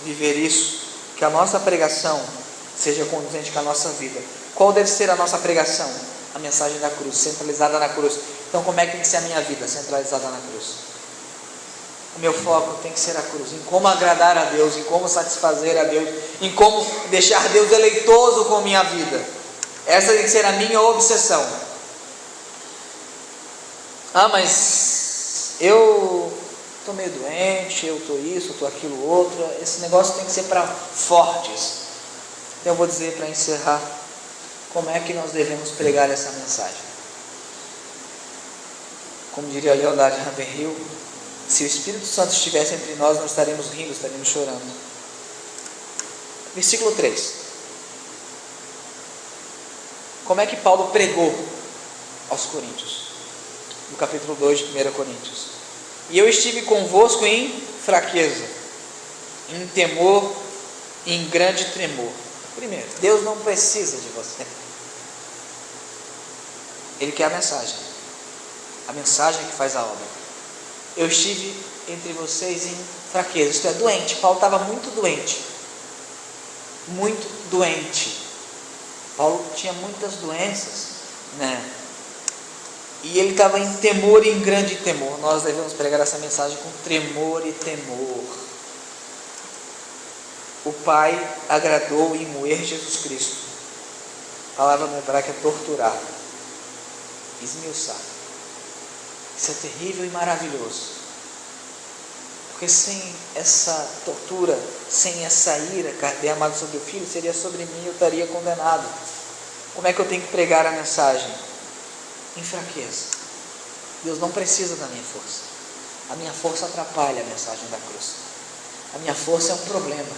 viver isso, que a nossa pregação seja condizente com a nossa vida. Qual deve ser a nossa pregação? A mensagem da cruz, centralizada na cruz. Então como é que tem que ser a minha vida? Centralizada na cruz. O meu foco tem que ser a cruz, em como agradar a Deus, em como satisfazer a Deus, em como deixar Deus deleitoso com a minha vida. Essa tem que ser a minha obsessão. Ah, mas eu estou meio doente, eu estou isso, eu estou aquilo outro. Esse negócio tem que ser para fortes. Então eu vou dizer para encerrar, como é que nós devemos pregar essa mensagem? Como diria Leonardo Ravenhill, se o Espírito Santo estivesse entre nós, não estaremos rindo, estaremos chorando. Versículo 3. Como é que Paulo pregou aos Coríntios? No capítulo 2 de 1 Coríntios. E eu estive convosco em fraqueza, em temor e em grande tremor. Primeiro, Deus não precisa de você. Ele quer a mensagem que faz a obra. Eu estive entre vocês em fraqueza, isto é, doente. Paulo estava muito doente. Muito doente. Paulo tinha muitas doenças, né? E ele estava em temor e em grande temor. Nós devemos pregar essa mensagem com tremor e temor. O Pai agradou em moer Jesus Cristo. A palavra no hebraico é torturar, esmiuçar. Isso é terrível e maravilhoso. Porque sem essa tortura, sem essa ira derramada sobre o Filho, seria sobre mim e eu estaria condenado. Como é que eu tenho que pregar a mensagem? Em fraqueza. Deus não precisa da minha força. A minha força atrapalha a mensagem da cruz. A minha força é um problema.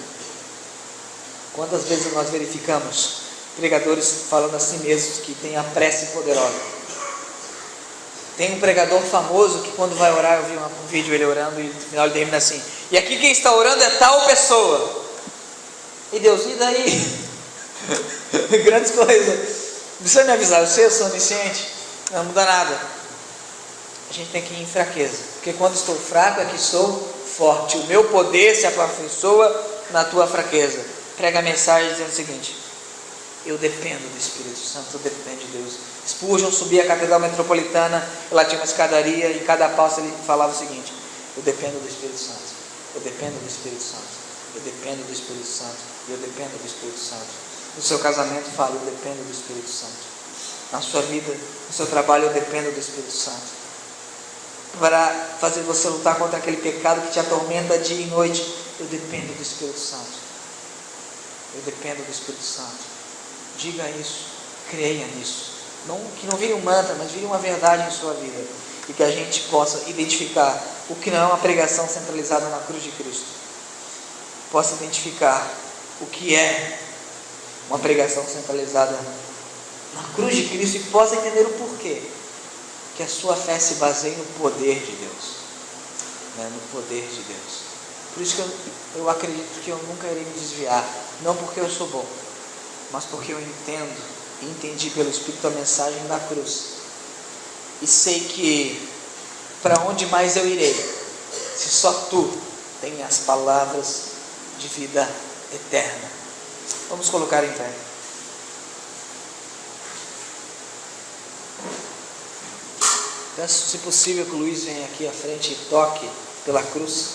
Quantas vezes nós verificamos pregadores falando a si mesmos que tem a prece poderosa? Tem um pregador famoso que quando vai orar, eu vi um vídeo ele orando e no final ele termina assim: e aqui quem está orando é tal pessoa. E Deus, e daí? Grandes coisas. Não precisa me avisar, eu sou onisciente, não muda nada. A gente tem que ir em fraqueza, porque quando estou fraco é que sou forte. O meu poder se aperfeiçoa na tua fraqueza. Prega a mensagem dizendo o seguinte: eu dependo do Espírito Santo, eu dependo de Deus. Spurgeon subia a Catedral Metropolitana, lá tinha uma escadaria, e em cada passo ele falava o seguinte: eu dependo do Espírito Santo, eu dependo do Espírito Santo, eu dependo do Espírito Santo, eu dependo do Espírito Santo. No seu casamento, fala: eu dependo do Espírito Santo. Na sua vida, no seu trabalho, eu dependo do Espírito Santo. Para fazer você lutar contra aquele pecado que te atormenta dia e noite, eu dependo do Espírito Santo. Eu dependo do Espírito Santo. Diga isso, creia nisso. Não, que não vire um mantra, mas vire uma verdade em sua vida. E que a gente possa identificar o que não é uma pregação centralizada na cruz de Cristo. Possa identificar o que é uma pregação centralizada na cruz de Cristo e possa entender o porquê. Que a sua fé se baseie no poder de Deus, né? No poder de Deus. Por isso que eu acredito que eu nunca irei me desviar, não porque eu sou bom, mas porque eu entendo e entendi pelo Espírito a mensagem da cruz, e sei que para onde mais eu irei, se só tu tem as palavras de vida eterna. Vamos colocar em pé. Peço, se possível, que o Luiz venha aqui à frente e toque pela cruz,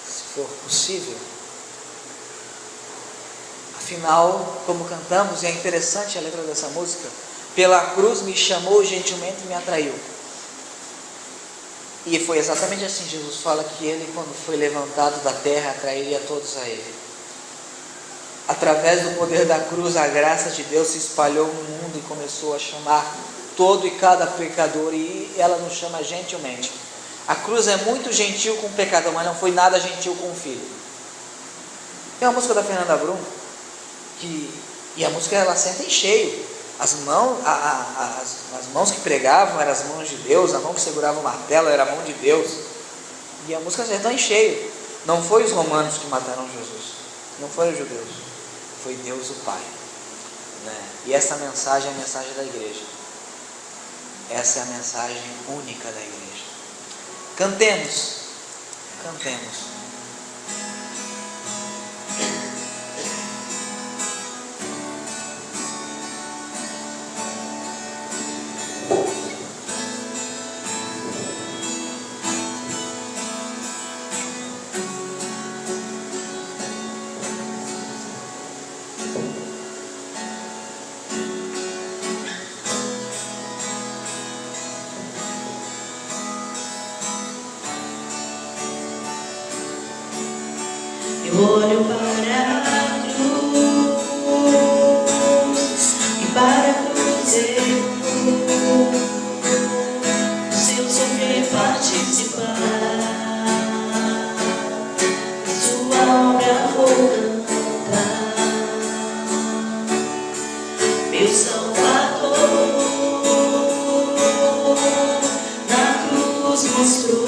se for possível. Afinal, como cantamos, e é interessante a letra dessa música: pela cruz me chamou, gentilmente me atraiu. E foi exatamente assim. Jesus fala que ele, quando foi levantado da terra, atrairia todos a ele. Através do poder da cruz, a graça de Deus se espalhou no mundo e começou a chamar todo e cada pecador, e ela nos chama gentilmente. A cruz é muito gentil com o pecador, mas não foi nada gentil com o filho. Tem uma música da Fernanda Brum, e a música ela senta em cheio. As mãos que pregavam eram as mãos de Deus, a mão que segurava o martelo era a mão de Deus, e a música sentou em cheio. Não foi os romanos que mataram Jesus, não foram os judeus, foi Deus o Pai, né? E essa mensagem é a mensagem da igreja. Essa é a mensagem única da igreja. Cantemos, cantemos. Eu olho para a cruz e para a cruz eu vou. Se eu sofrer participar, sua obra vou cantar. Meu Salvador na cruz mostrou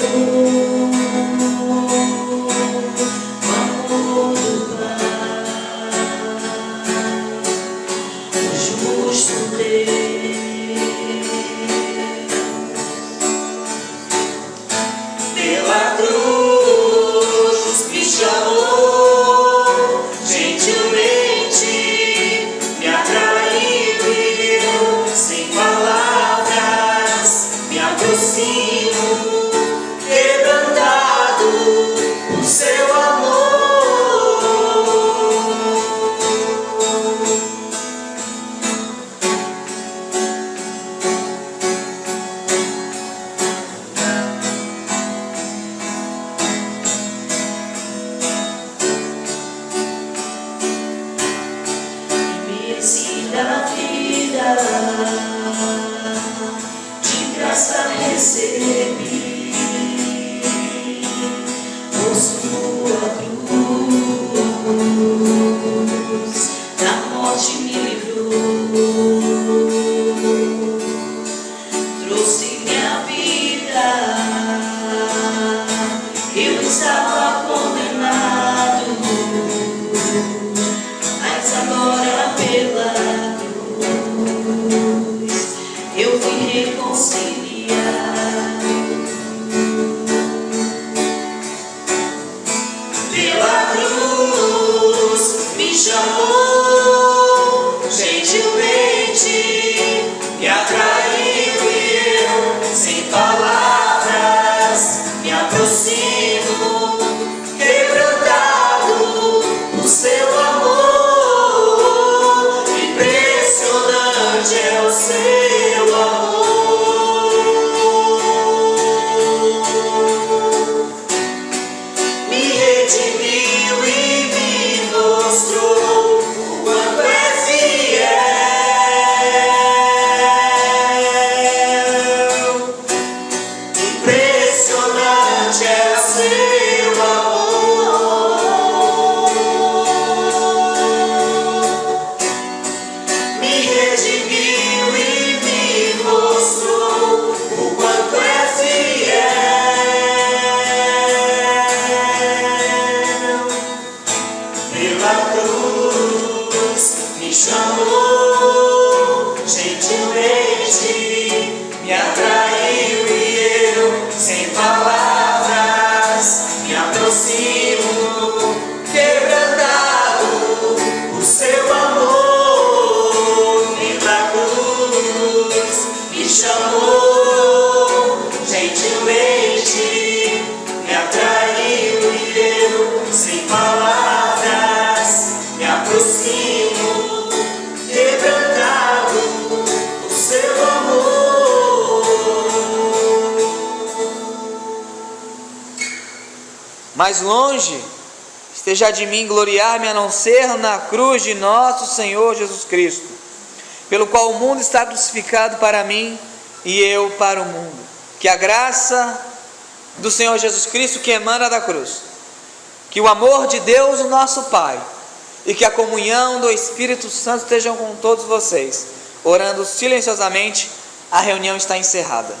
da vida, de graça recebi, por sua cruz. seu amor me redimiu e me mostrou o quanto é fiel. Pela cruz me chamou, gentilmente me atraiu e eu, sem palavras, me aproximo, quebrantado, o seu amor. Pela cruz me chamou, gentilmente me atraiu e eu, sem palavras, me aproximo, quebrantado, o seu amor. Mais longe esteja de mim gloriar-me a não ser na cruz de nosso Senhor Jesus Cristo, pelo qual o mundo está crucificado para mim e eu para o mundo. Que a graça do Senhor Jesus Cristo que emana da cruz, que o amor de Deus, o nosso Pai, e que a comunhão do Espírito Santo estejam com todos vocês. Orando silenciosamente, a reunião está encerrada.